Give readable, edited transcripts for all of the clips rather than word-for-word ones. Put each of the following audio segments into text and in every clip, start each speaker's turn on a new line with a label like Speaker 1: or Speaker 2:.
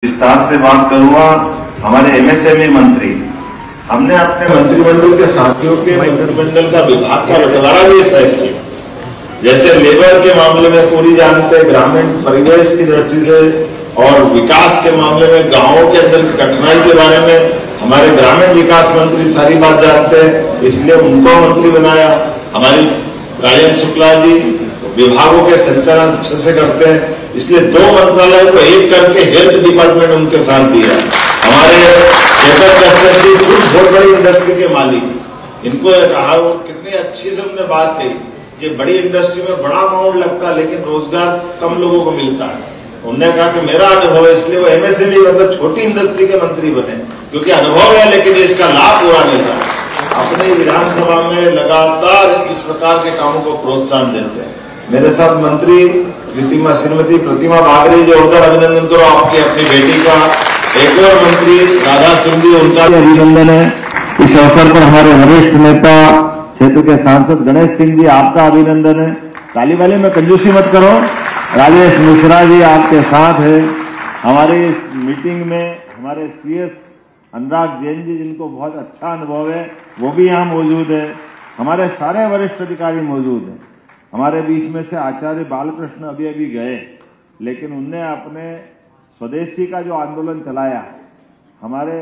Speaker 1: विस्तार से बात करूंगा। हमारे एमएसएमई मंत्री, हमने अपने
Speaker 2: मंत्रिमंडल के साथियों के मंत्रिमंडल का विभाग का बंटवारा भी तय किया। जैसे लेबर के मामले में पूरी जानते, ग्रामीण परिवेश की दृष्टि से और विकास के मामले में गांवों के अंदर की कठिनाई के बारे में हमारे ग्रामीण विकास मंत्री सारी बात जानते हैं, इसलिए उनको मंत्री बनाया। हमारी राजेंद्र शुक्ला जी विभागों के संचालन अच्छे से करते हैं, इसलिए दो मंत्रालयों को एक करके हेल्थ डिपार्टमेंट उनके साथ दिया। हमारे चेतन कश्यप जी खुद बहुत बड़ी इंडस्ट्री के मालिक, इनको कहा वो कितनी अच्छी से उन्होंने बात कही कि बड़ी इंडस्ट्री में बड़ा अमाउंट लगता है लेकिन रोजगार कम लोगों को मिलता है। उन्होंने कहा कि मेरा अनुभव है, इसलिए वो एमएसएमई मतलब छोटी इंडस्ट्री के मंत्री बने, क्योंकि अनुभव है लेकिन इसका लाभ पूरा नहीं था। अपनी विधानसभा में लगातार इस प्रकार के कामों को प्रोत्साहन देते हैं। मेरे साथ मंत्री श्रीमती प्रतिमा बागरे जी, उनका अभिनंदन करो। आपकी अपनी बेटी का एक और मंत्री राधा सिंह जी, उनका भी अभिनंदन है। इस अवसर पर हमारे वरिष्ठ नेता क्षेत्र के सांसद गणेश सिंह जी, आपका अभिनंदन है। ताली वाले में कंजूसी मत करो। राजेश मिश्रा जी आपके साथ है। हमारी इस मीटिंग में हमारे सीएस अनुराग जैन जी, जिनको बहुत अच्छा अनुभव है, वो भी यहाँ मौजूद है। हमारे सारे वरिष्ठ अधिकारी मौजूद हैं। हमारे बीच में से आचार्य बालकृष्ण अभी गए, लेकिन उनने अपने स्वदेशी का जो आंदोलन चलाया, हमारे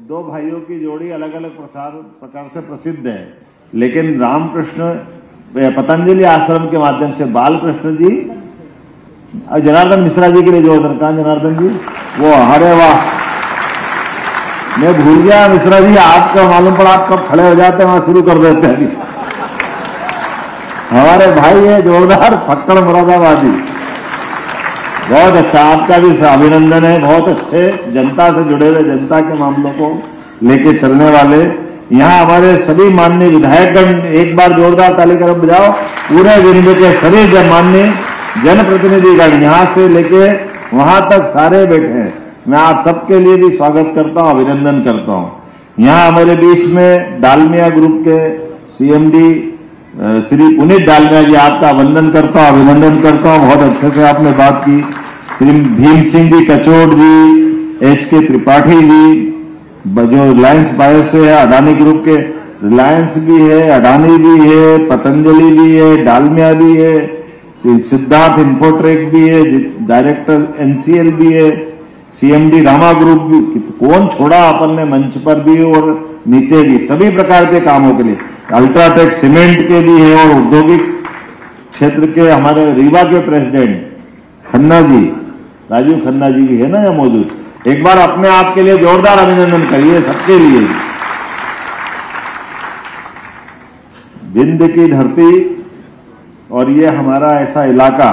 Speaker 2: दो भाइयों की जोड़ी अलग अलग प्रकार से प्रसिद्ध है, लेकिन रामकृष्ण पतंजलि आश्रम के माध्यम से बालकृष्ण जी और जनार्दन मिश्रा जी के लिए जोड़कर, कहां जनार्दन जी, वो अरे वाह, मैं भूल गया मिश्रा जी, आपका मालूम पड़ा आप कब खड़े हो जाते हैं वहां शुरू कर देते हैं। अभी हमारे भाई है जोरदार फक्कड़ मुरादाबादी, बहुत अच्छा, आपका भी अभिनंदन है। बहुत अच्छे जनता से जुड़े हुए, जनता के मामलों को लेके चलने वाले यहाँ हमारे सभी माननीय विधायकगण, एक बार जोरदार ताली कर बजाओ। पूरे जिले के सभी माननीय जनप्रतिनिधिगण यहाँ से लेके वहां तक सारे बैठे हैं। मैं आप सबके लिए भी स्वागत करता हूँ, अभिनंदन करता हूँ। यहाँ हमारे बीच में डालमिया ग्रुप के सीएमडी श्री पुनीत डालमिया जी, आपका वंदन करता हूँ, अभिनंदन करता हूँ। बहुत अच्छे से आपने बात की। श्री भीम सिंह जी कचोट जी, एचके त्रिपाठी जी, जो रिलायंस बायो से है, अडानी ग्रुप के, रिलायंस भी है, अडानी भी है, पतंजलि भी है, डालमिया भी है, सिद्धार्थ इन्फोट्रेक भी है, डायरेक्टर एनसीएल भी है, सीएमडी रामा ग्रुप भी, कौन छोड़ा अपन ने मंच पर भी और नीचे भी, सभी प्रकार के कामों के लिए। अल्ट्राटेक सीमेंट के भी है और औद्योगिक क्षेत्र के हमारे रीवा के प्रेसिडेंट खन्ना जी, राजीव खन्ना जी भी है ना यहाँ मौजूद। एक बार अपने आप के लिए जोरदार अभिनंदन करिए सबके लिए। विंध्य की धरती और ये हमारा ऐसा इलाका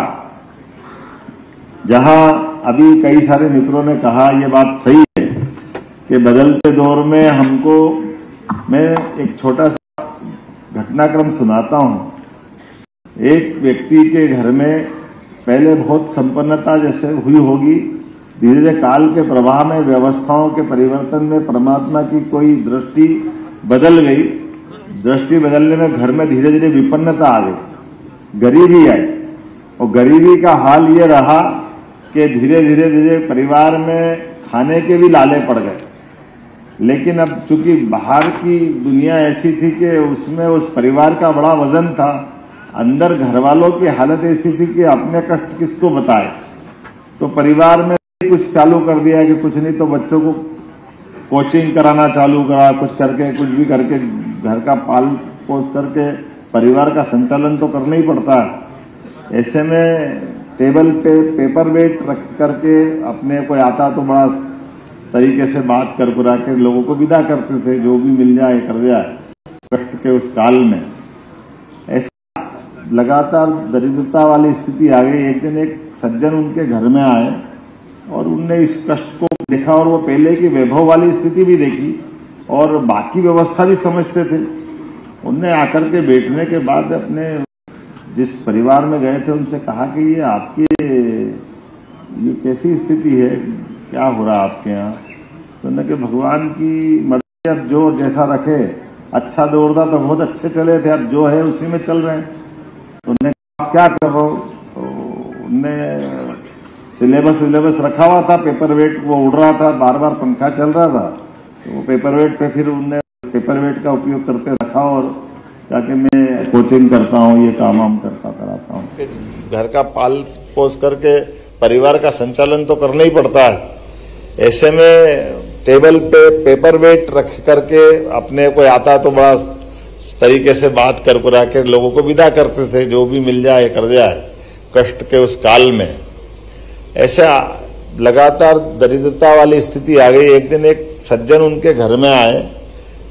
Speaker 2: जहां अभी कई सारे मित्रों ने कहा, ये बात सही है कि बदलते दौर में हमको, मैं एक छोटा सा घटनाक्रम सुनाता हूं। एक व्यक्ति के घर में पहले बहुत संपन्नता जैसे हुई होगी, धीरे धीरे काल के प्रवाह में, व्यवस्थाओं के परिवर्तन में परमात्मा की कोई दृष्टि बदल गई। दृष्टि बदलने में घर में धीरे धीरे विपन्नता आ गई, गरीबी आई, और गरीबी का हाल ये रहा कि धीरे धीरे परिवार में खाने के भी लाले पड़ गए। लेकिन अब चूंकि बाहर की दुनिया ऐसी थी कि उसमें उस परिवार का बड़ा वजन था, अंदर घर वालों की हालत ऐसी थी कि अपने कष्ट किसको बताए, तो परिवार में कुछ चालू कर दिया कि कुछ नहीं तो बच्चों को कोचिंग कराना चालू करा, कुछ करके, कुछ भी करके घर का पाल पोस करके परिवार का संचालन तो करना ही पड़ता है। ऐसे में टेबल पे पेपर वेट रख करके अपने कोई आता तो बड़ा तरीके से बात कर पुरा के लोगों को विदा करते थे, जो भी मिल जाए कर जाए कष्ट के उस काल में। ऐसा लगातार दरिद्रता वाली स्थिति आ गई। एक दिन एक सज्जन उनके घर में आए और उनने इस कष्ट को देखा, और वो पहले की वैभव वाली स्थिति भी देखी और बाकी व्यवस्था भी समझते थे। उनने आकर के बैठने के बाद अपने जिस परिवार में गए थे उनसे कहा कि ये आपकी ये कैसी स्थिति है, क्या हो रहा आपके यहाँ? तो उन्होंने कि भगवान की मर्जी, अब जो जैसा रखे। अच्छा दौड़ था तो बहुत अच्छे चले थे, अब जो है उसी में चल रहे हैं। तो उन्होंने कहा क्या कर रहे हो? तो उनने
Speaker 1: सिलेबस रखा हुआ था, पेपर वेट वो उड़ रहा था, बार बार पंखा चल रहा था, तो वो पेपर वेट पे फिर उनने पेपर वेट का उपयोग करते रखा और जाके मैं कोचिंग करता हूँ, ये काम वाम कराता हूँ।
Speaker 2: घर का पाल पोस करके परिवार का संचालन तो करना ही पड़ता है। ऐसे में टेबल पे पेपर वेट रख करके अपने कोई आता तो बड़ा तरीके से बात कर के लोगों को विदा करते थे, जो भी मिल जाए कर जाए कष्ट के उस काल में। ऐसे लगातार दरिद्रता वाली स्थिति आ गई। एक दिन एक सज्जन उनके घर में आए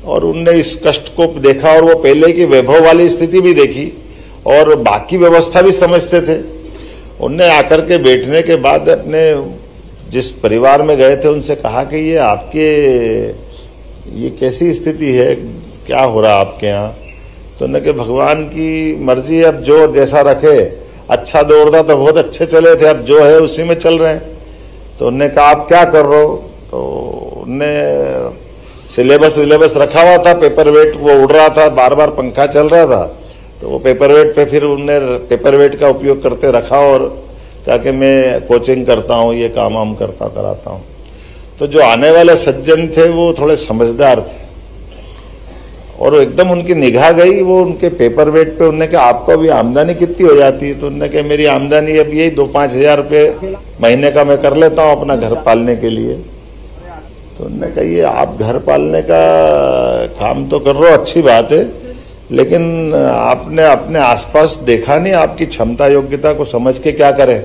Speaker 2: और उनने इस कष्ट को देखा और वो पहले की वैभव वाली स्थिति भी देखी और बाकी व्यवस्था भी समझते थे। उनने आकर के बैठने के बाद अपने जिस परिवार में गए थे उनसे कहा कि ये आपके ये कैसी स्थिति है, क्या हो रहा आपके यहाँ? तो उन्होंने कि भगवान की मर्जी, अब जो जैसा रखे। अच्छा दौड़ता तो बहुत अच्छे चले थे, अब जो है उसी में चल रहे हैं। तो उन्होंने कहा आप क्या कर रहे हो? तो उनने सिलेबस रखा हुआ था, पेपर वेट वो उड़ रहा था, बार बार पंखा चल रहा था, तो वो पेपर वेट पे फिर उनने पेपर वेट का उपयोग करते रखा और कहा कि मैं कोचिंग करता हूँ, ये काम वाम कराता हूँ। तो जो आने वाले सज्जन थे वो थोड़े समझदार थे और एकदम उनकी निगाह गई वो उनके पेपर वेट पे। उन्होंने कहा आपको अभी आमदनी कितनी हो जाती है? तो उन्होंने कहा मेरी आमदनी अब यही 2-5 हजार रुपये महीने का मैं कर लेता हूँ अपना घर पालने के लिए। तो उन्होंने कहा ये आप घर पालने का काम तो कर रहे हो, अच्छी बात है, लेकिन आपने अपने आसपास देखा नहीं, आपकी क्षमता योग्यता को समझ के क्या करें?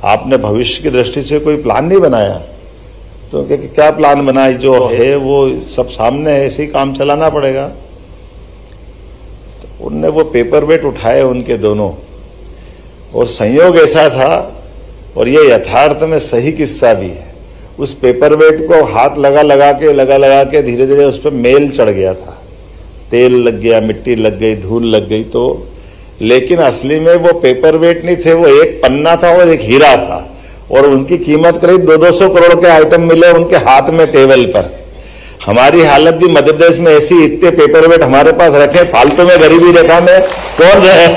Speaker 2: आपने भविष्य की दृष्टि से कोई प्लान नहीं बनाया? तो क्या प्लान बनाए? जो है वो सब सामने है, ऐसे ही काम चलाना पड़ेगा। तो उनने वो पेपर वेट उठाए उनके दोनों, और संयोग ऐसा था और ये यथार्थ में सही किस्सा भी है। उस पेपर वेट को हाथ लगा के धीरे धीरे उस पर मेल चढ़ गया था, तेल लग गया, मिट्टी लग गई, धूल लग गई। तो लेकिन असली में वो पेपर वेट नहीं थे, वो एक पन्ना था और एक हीरा था और उनकी कीमत करीब 200 करोड़ के आइटम मिले उनके हाथ में टेबल पर। हमारी हालत भी मध्य प्रदेश में ऐसी, इतने पेपर वेट हमारे पास रखे, फालतू में गरीबी रेखा में कौन रहे?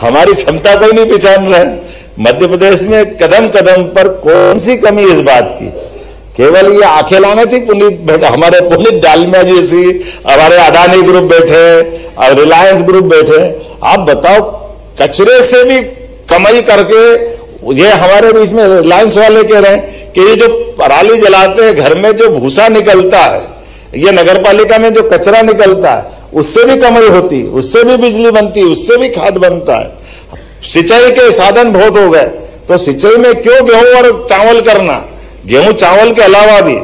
Speaker 2: हमारी क्षमता कोई नहीं पहचान रहा है। मध्य प्रदेश में कदम कदम पर कौन सी कमी इस बात की? केवल ये आंखें लाने थी हमारे पुनीत डालमिया जैसी, हमारे अडानी ग्रुप बैठे और रिलायंस ग्रुप बैठे। आप बताओ, कचरे से भी कमाई करके ये हमारे बीच में रिलायंस वाले कह रहे हैं कि ये जो पराली जलाते हैं, घर में जो भूसा निकलता है, ये नगर पालिका में जो कचरा निकलता है, उससे भी कमाई होती, उससे भी बिजली बनती, उससे भी खाद बनता है। सिंचाई के साधन बहुत हो गए, तो सिंचाई में क्यों गेहूं और चावल करना? गेहूं चावल के अलावा भी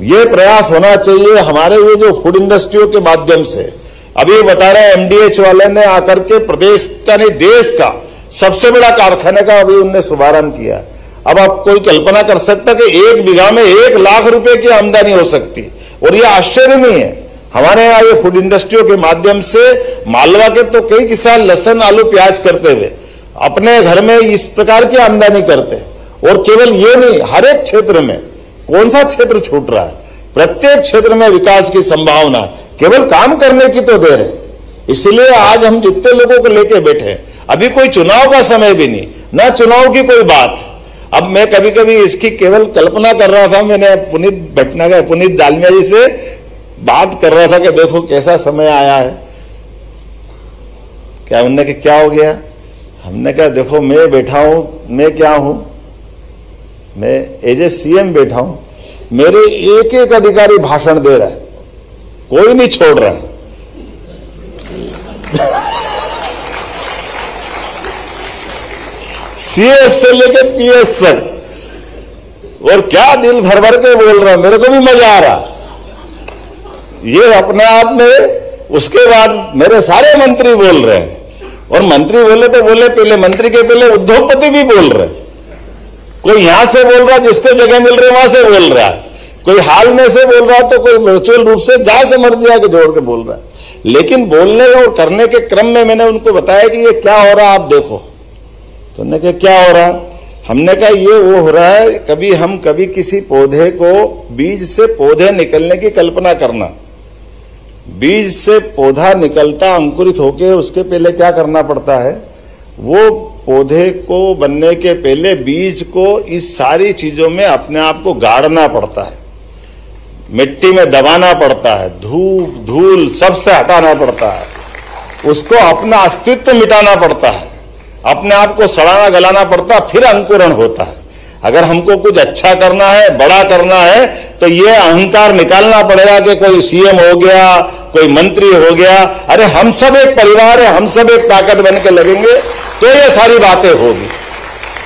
Speaker 2: ये प्रयास होना चाहिए हमारे ये जो फूड इंडस्ट्रियों के माध्यम से। अभी बता रहे एमडीएच वाले ने आकर के प्रदेश का नहीं देश का सबसे बड़ा कारखाने का अभी उनने शुभारंभ किया। अब आप कोई कल्पना कर सकता कि 1 बीघा में 1 लाख रुपए की आमदनी हो सकती, और ये आश्चर्य नहीं है। हमारे यहाँ ये फूड इंडस्ट्रियों के माध्यम से मालवा के तो कई किसान लहसुन आलू प्याज करते हुए अपने घर में इस प्रकार की आमदनी करते हैं। और केवल ये नहीं, हर एक क्षेत्र में, कौन सा क्षेत्र छूट रहा है? प्रत्येक क्षेत्र में विकास की संभावना, केवल काम करने की तो देर है। इसलिए आज हम जितने लोगों को लेके बैठे हैं, अभी कोई चुनाव का समय भी नहीं, ना चुनाव की कोई बात। अब मैं कभी कभी इसकी केवल कल्पना कर रहा था, मैंने पुनीत डालमिया जी से बात कर रहा था कि देखो कैसा समय आया है। क्या उनने कि क्या हो गया? हमने कहा देखो मैं बैठा हूं, मैं क्या हूं, मैं एज ए सीएम बैठा हूं, मेरे एक एक अधिकारी भाषण दे रहा है, कोई नहीं छोड़ रहा है। सीएस से लेके पीएस तक, और क्या दिल भर भर के बोल रहा, मेरे को भी मजा आ रहा ये अपने आप में। उसके बाद मेरे सारे मंत्री बोल रहे हैं, और मंत्री बोले तो बोले, पहले मंत्री के पहले उद्योगपति भी बोल रहे। कोई यहां से बोल रहा, जिसको जगह मिल रही वहां से बोल रहा है, कोई हाल में से बोल रहा, तो कोई वर्चुअल रूप से जहां से मर्जी आके जोड़ के बोल रहा है। लेकिन बोलने और करने के क्रम में मैंने उनको बताया कि ये क्या हो रहा, आप देखो। तो उन्होंने कहा क्या हो रहा? हमने कहा ये वो हो रहा है, कभी किसी पौधे को, बीज से पौधे निकलने की कल्पना करना। बीज से पौधा निकलता, अंकुरित होके उसके पहले क्या करना पड़ता है? वो पौधे को बनने के पहले बीज को इस सारी चीजों में अपने आप को गाड़ना पड़ता है, मिट्टी में दबाना पड़ता है, धूप धूल सबसे हटाना पड़ता है, उसको अपना अस्तित्व मिटाना पड़ता है, अपने आप को सड़ाना गलाना पड़ता है, फिर अंकुरण होता है। अगर हमको कुछ अच्छा करना है, बड़ा करना है, तो ये अहंकार निकालना पड़ेगा कि कोई सीएम हो गया, कोई मंत्री हो गया। अरे हम सब एक परिवार है, हम सब एक ताकत बन के लगेंगे तो ये सारी बातें होगी,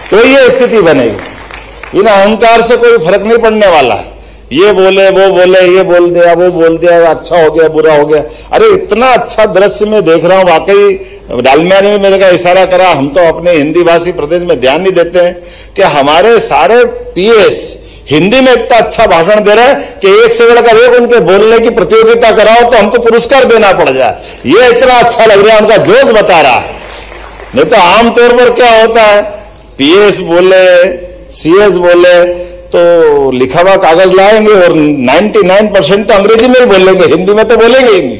Speaker 2: तो ये स्थिति बनेगी। इन अहंकार से कोई फर्क नहीं पड़ने वाला है। ये बोले, वो बोले, ये बोल दिया, वो बोल दिया, अच्छा हो गया, बुरा हो गया। अरे इतना अच्छा दृश्य में देख रहा हूं, वाकई डालमिया ने मेरे का इशारा करा। हम तो अपने हिंदी भाषी प्रदेश में ध्यान नहीं देते हैं कि हमारे सारे पीएस हिंदी में इतना अच्छा भाषण दे रहे हैं कि एक से बढ़कर एक उनके बोलने की प्रतियोगिता कराओ तो हमको पुरस्कार देना पड़ जाए। ये इतना अच्छा लग रहा है, उनका जोश बता रहा है। नहीं तो आमतौर पर क्या होता है, पीएस बोले, सीएस बोले तो लिखा हुआ कागज लाएंगे और 99% तो अंग्रेजी में ही बोलेंगे, हिंदी में तो बोलेंगे ही नहीं।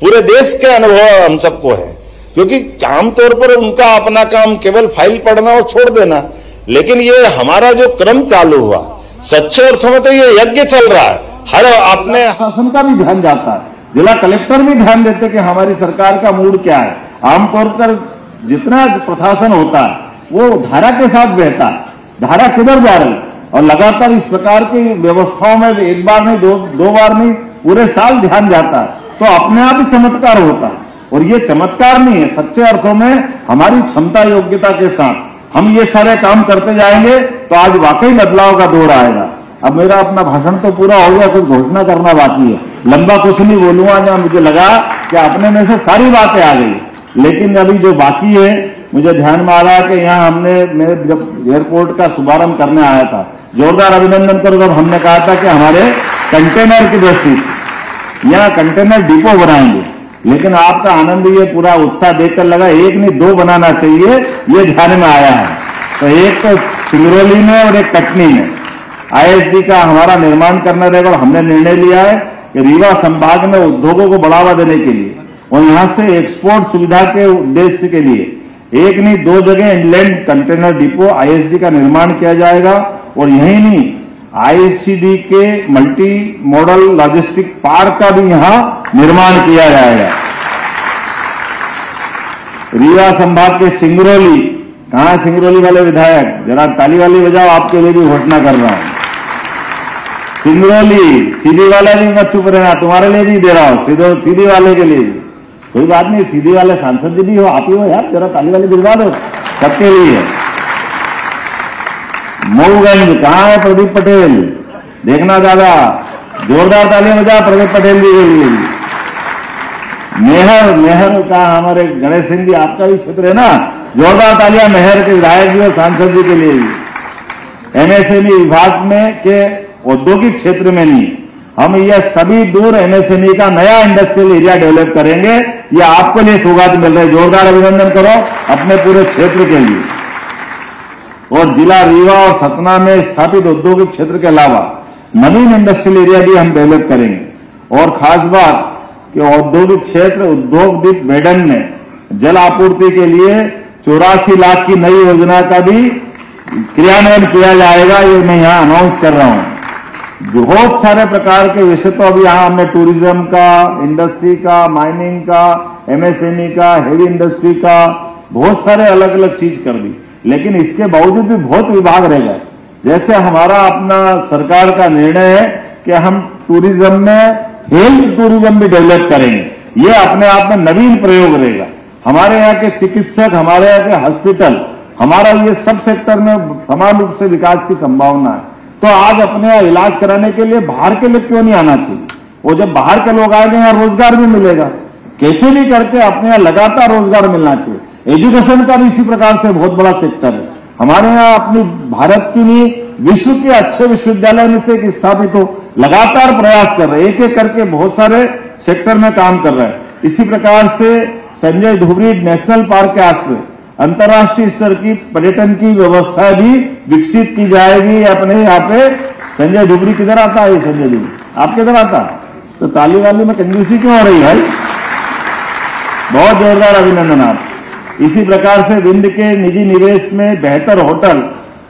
Speaker 2: पूरे देश के अनुभव हम सबको है, क्योंकि आमतौर पर उनका अपना काम केवल फाइल पढ़ना और छोड़ देना। लेकिन ये हमारा जो क्रम चालू हुआ, सच्चे अर्थों में तो ये यज्ञ चल रहा है। हर अपने
Speaker 1: शासन का भी ध्यान जाता है, जिला कलेक्टर भी ध्यान देते कि हमारी सरकार का मूड क्या है। आमतौर पर जितना प्रशासन होता है वो धारा के साथ बहता है, धारा किधर जा रही, और लगातार इस प्रकार की व्यवस्थाओं में एक बार नहीं, दो बार नहीं, पूरे साल ध्यान जाता है, तो अपने आप ही चमत्कार होता है। और ये चमत्कार नहीं है, सच्चे अर्थों में हमारी क्षमता योग्यता के साथ हम ये सारे काम करते जाएंगे तो आज वाकई बदलाव का दौर आएगा। अब मेरा अपना भाषण तो पूरा हो गया, कुछ घोषणा करना बाकी है। लंबा कुछ नहीं बोलूंगा, जहां मुझे लगा कि अपने में से सारी बातें आ गई, लेकिन अभी जो बाकी है, मुझे ध्यान में आ रहा है कि यहाँ मैं जब एयरपोर्ट का शुभारंभ करने आया था, जोरदार अभिनंदन करो जब हमने कहा था कि हमारे कंटेनर की दृष्टि से यहाँ कंटेनर डिपो बनाएंगे। लेकिन आपका आनंद, ये पूरा उत्साह देखकर लगा एक नहीं 2 बनाना चाहिए, ये ध्यान में आया है। तो एक तो सिंगरौली में और एक कटनी में आईएसडी का हमारा निर्माण करना रहेगा। और हमने निर्णय लिया है कि रीवा संभाग में उद्योगों को बढ़ावा देने के लिए और यहाँ से एक्सपोर्ट सुविधा के उद्देश्य के लिए एक नहीं 2 जगह इनलैंड कंटेनर डिपो आईएसडी का निर्माण किया जाएगा। और यही नहीं, आईसीडी के मल्टी मॉडल लॉजिस्टिक पार्क का भी यहां निर्माण किया जाएगा। रीवा संभाग के सिंगरौली, कहां सिंगरौली वाले विधायक, जरा ताली वाली बजाओ, आपके लिए भी घोषणा कर रहा हूं। सिंगरौली सीधी वाला भी मत चुप रहना, तुम्हारे लिए भी दे रहा हूं, सीधी वाले के लिए भी। कोई बात नहीं, सीधी वाले सांसद भी हो, आप ही हो यार, जरा ताली वाली भिजवा दो, सबके लिए है। मऊगंज, कहां है प्रदीप पटेल, देखना दादा, जोरदार तालियां बजा प्रदीप पटेल जी के लिए। मेहर का हमारे गणेश सिंह जी, आपका भी क्षेत्र है ना, जोरदार तालियां मेहर के विधायक जी और सांसद जी के लिए भी। एमएसएमई विभाग में के औद्योगिक क्षेत्र में नहीं, हम यह सभी दूर एमएसएमई का नया इंडस्ट्रियल एरिया डेवलप करेंगे। ये आपके लिए सौगात मिल रही है, जोरदार अभिनंदन करो अपने पूरे क्षेत्र के लिए। और जिला रीवा और सतना में स्थापित औद्योगिक क्षेत्र के अलावा नवीन इंडस्ट्रियल एरिया भी हम डेवलप करेंगे। और खास बात कि औद्योगिक क्षेत्र उद्योग दीप मेडन में जल आपूर्ति के लिए 84 लाख की नई योजना का भी क्रियान्वयन किया जाएगा, ये मैं यहां अनाउंस कर रहा हूं। बहुत सारे प्रकार के विषय तो अभी यहां हमने टूरिज्म का, इंडस्ट्री का, माइनिंग का, एमएसएमई का, हेवी इंडस्ट्री का, बहुत सारे अलग अलग चीज कर दी। लेकिन इसके बावजूद भी बहुत विभाग रह गए। जैसे हमारा अपना सरकार का निर्णय है कि हम टूरिज्म में हेल्थ टूरिज्म भी डेवलप करेंगे, ये अपने आप में नवीन प्रयोग रहेगा। हमारे यहाँ के चिकित्सक, हमारे यहाँ के हॉस्पिटल, हमारा ये सब सेक्टर में समान रूप से विकास की संभावना है। तो आज अपने यहाँ इलाज कराने के लिए बाहर के लोग क्यों नहीं आना चाहिए? और जब बाहर के लोग आएंगे यहाँ रोजगार भी मिलेगा, कैसे भी करके अपने यहाँ लगातार रोजगार मिलना चाहिए। एजुकेशन का भी इसी प्रकार से बहुत बड़ा सेक्टर है। हमारे यहाँ अपनी भारत की नहीं, विश्व के अच्छे विश्वविद्यालय में से एक स्थापित हो, लगातार प्रयास कर रहे हैं, एक एक करके बहुत सारे सेक्टर में काम कर रहे हैं। इसी प्रकार से संजय धुबरी नेशनल पार्क के आश्रय अंतर्राष्ट्रीय स्तर की पर्यटन की व्यवस्था भी विकसित की जाएगी। अपने यहाँ पे संजय धुबरी किधर आता है? संजय धुबरी आप किधर आता? तो ताली वाली में कंजूसी क्यों हो रही है? बहुत जोरदार अभिनंदन आप। इसी प्रकार से विंध्य के निजी निवेश में बेहतर होटल,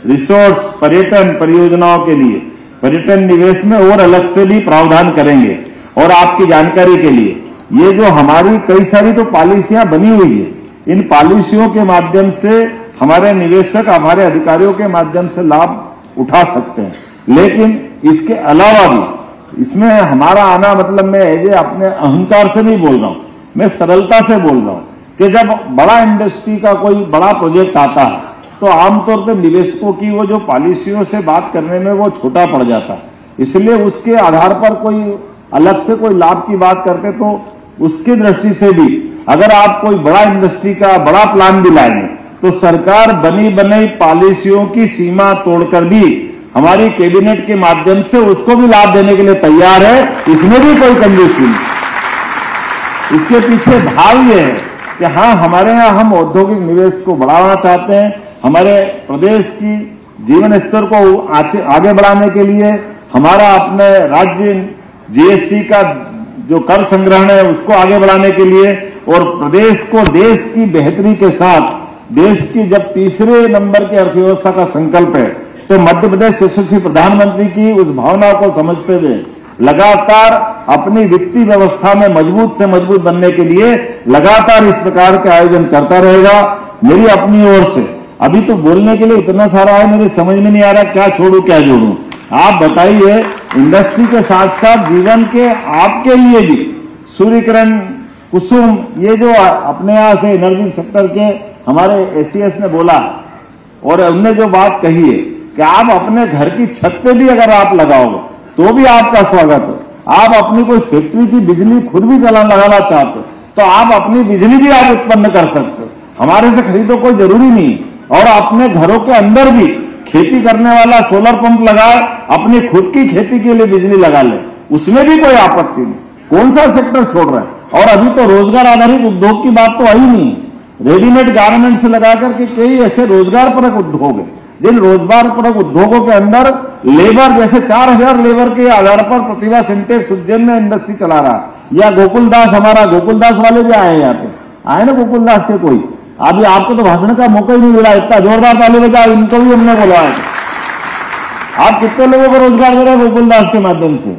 Speaker 1: रिसोर्ट्स, पर्यटन परियोजनाओं के लिए पर्यटन निवेश में और अलग से भी प्रावधान करेंगे। और आपकी जानकारी के लिए ये जो हमारी कई सारी तो पॉलिसियां बनी हुई है, इन पॉलिसियों के माध्यम से हमारे निवेशक हमारे अधिकारियों के माध्यम से लाभ उठा सकते हैं। लेकिन इसके अलावा भी इसमें हमारा आना मतलब मैं अपने अहंकार से नहीं बोल रहा हूं, मैं सरलता से बोल रहा हूं कि जब बड़ा इंडस्ट्री का कोई बड़ा प्रोजेक्ट आता है तो आमतौर पर निवेशकों की वो जो पॉलिसियों से बात करने में वो छोटा पड़ जाता है। इसलिए उसके आधार पर कोई अलग से कोई लाभ की बात करते तो उसकी दृष्टि से भी अगर आप कोई बड़ा इंडस्ट्री का बड़ा प्लान भी लाएंगे तो सरकार बनी बनाई पॉलिसियों की सीमा तोड़कर भी हमारी कैबिनेट के माध्यम से उसको भी लाभ देने के लिए तैयार है। इसमें भी कोई कंजूसी नहीं। इसके पीछे भाव ये है कि हाँ, हमारे यहाँ हम औद्योगिक निवेश को बढ़ाना चाहते हैं, हमारे प्रदेश की जीवन स्तर को आगे बढ़ाने के लिए हमारा अपने राज्य जीएसटी का जो कर संग्रहण है उसको आगे बढ़ाने के लिए और प्रदेश को देश की बेहतरी के साथ देश की जब तीसरे नंबर की अर्थव्यवस्था का संकल्प है तो मध्य प्रदेश यशस्वी प्रधानमंत्री की उस भावना को समझते हुए लगातार अपनी वित्तीय व्यवस्था में मजबूत से मजबूत बनने के लिए लगातार इस प्रकार के आयोजन करता रहेगा। मेरी अपनी ओर से अभी तो बोलने के लिए इतना सारा है, मेरे समझ में नहीं आ रहा क्या छोड़ू क्या जोड़ू। आप बताइए, इंडस्ट्री के साथ साथ जीवन के आपके लिए भी सूर्य किरण कुसुम ये जो अपने यहां से एनर्जी सेक्टर के हमारे एसीएस ने बोला और उनने जो बात कही है कि आप अपने घर की छत पे भी अगर आप लगाओगे तो भी आपका स्वागत है। आप अपनी कोई फैक्ट्री की बिजली खुद भी लगाना चाहते हो तो आप अपनी बिजली भी आप उत्पन्न कर सकते हो, हमारे से खरीदो कोई जरूरी नहीं। और अपने घरों के अंदर भी खेती करने वाला सोलर पंप लगाए, अपनी खुद की खेती के लिए बिजली लगा ले, उसमें भी कोई आपत्ति नहीं। कौन सा सेक्टर छोड़ रहा है? और अभी तो रोजगार आधारित उद्योग की बात तो आई नहीं। रेडीमेड गारमेंट से लगाकर के कई ऐसे रोजगार परक उद्योग है जिन रोजगार परक उद्योगों के अंदर लेबर जैसे 4000 लेबर के आधार पर प्रतिभा सिंटेक्स उज्जैन में इंडस्ट्री चला रहा है। या गोकुलदास, हमारा गोकुलदास वाले भी आए यहाँ पे, आए ना गोकुलदास के कोई, अभी आपको तो भाषण का मौका ही नहीं मिला, इतना जोरदार ताली बजा, इनको भी हमने बुलाया। आप कितने लोगों को रोजगार दे रहे हैं गोकुलदास के माध्यम से?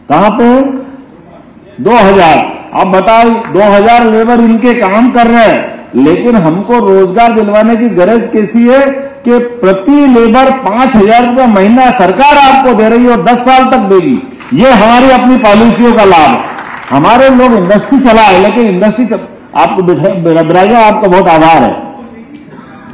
Speaker 1: कहां पे? 2000। अब बताओ, 2000 लेबर इनके काम कर रहे हैं, लेकिन हमको रोजगार दिलवाने की गरज कैसी है कि प्रति लेबर 5000 रुपया महीना सरकार आपको दे रही है और 10 साल तक देगी। ये हमारी अपनी पॉलिसियों का लाभ है। हमारे लोग इंडस्ट्री चलाए, लेकिन इंडस्ट्री आपको बिराजा, आपका बहुत आभार है।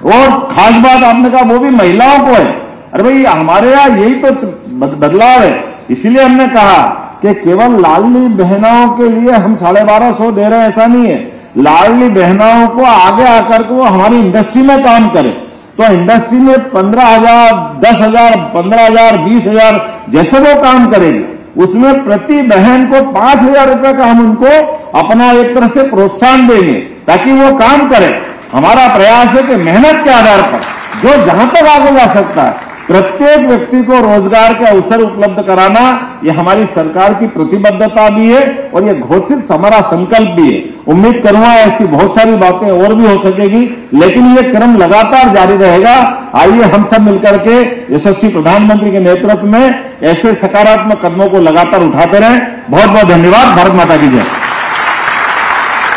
Speaker 1: और खास बात आपने कहा वो भी महिलाओं को है। अरे भाई, हमारे यहाँ यही तो बदलाव है। इसीलिए हमने कहा कि केवल लाडली बहनों के लिए हम 1250 दे रहे हैं, ऐसा नहीं है। लाडली बहनों को आगे आकर के वो हमारी इंडस्ट्री में काम करे तो इंडस्ट्री में 15,000, 10,000, 15,000, 20,000 जैसे वो काम करेगी उसमें प्रति बहन को 5,000 रुपए का हम उनको अपना एक तरह से प्रोत्साहन देंगे ताकि वो काम करे। हमारा प्रयास है कि मेहनत के आधार पर जो जहां तक आगे जा सकता है प्रत्येक व्यक्ति को रोजगार के अवसर उपलब्ध कराना, ये हमारी सरकार की प्रतिबद्धता भी है और ये घोषित हमारा संकल्प भी है। उम्मीद करूंगा ऐसी बहुत सारी बातें और भी हो सकेगी, लेकिन ये क्रम लगातार जारी रहेगा। आइए हम सब मिलकर के यशस्वी प्रधानमंत्री के नेतृत्व में ऐसे सकारात्मक कदमों को लगातार उठाते रहें। बहुत बहुत धन्यवाद। भारत माता की जय।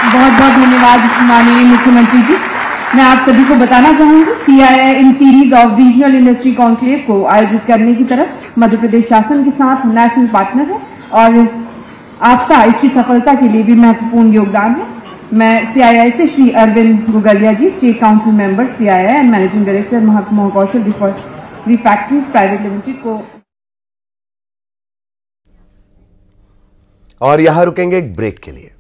Speaker 3: बहुत बहुत धन्यवाद माननीय मुख्यमंत्री जी। मैं आप सभी को बताना चाहूंगी, CII in series of regional industry conclave को आयोजित करने की तरफ मध्य प्रदेश शासन के साथ नेशनल पार्टनर है और आपका इसकी सफलता के लिए भी महत्वपूर्ण योगदान है। मैं CII से Shri Arvind Gugalia ji, state council member CII and managing director महकमा कौशल रिफैक्ट्रीज प्राइवेट लिमिटेड को।
Speaker 4: और यहां रुकेंगे एक ब्रेक के लिए।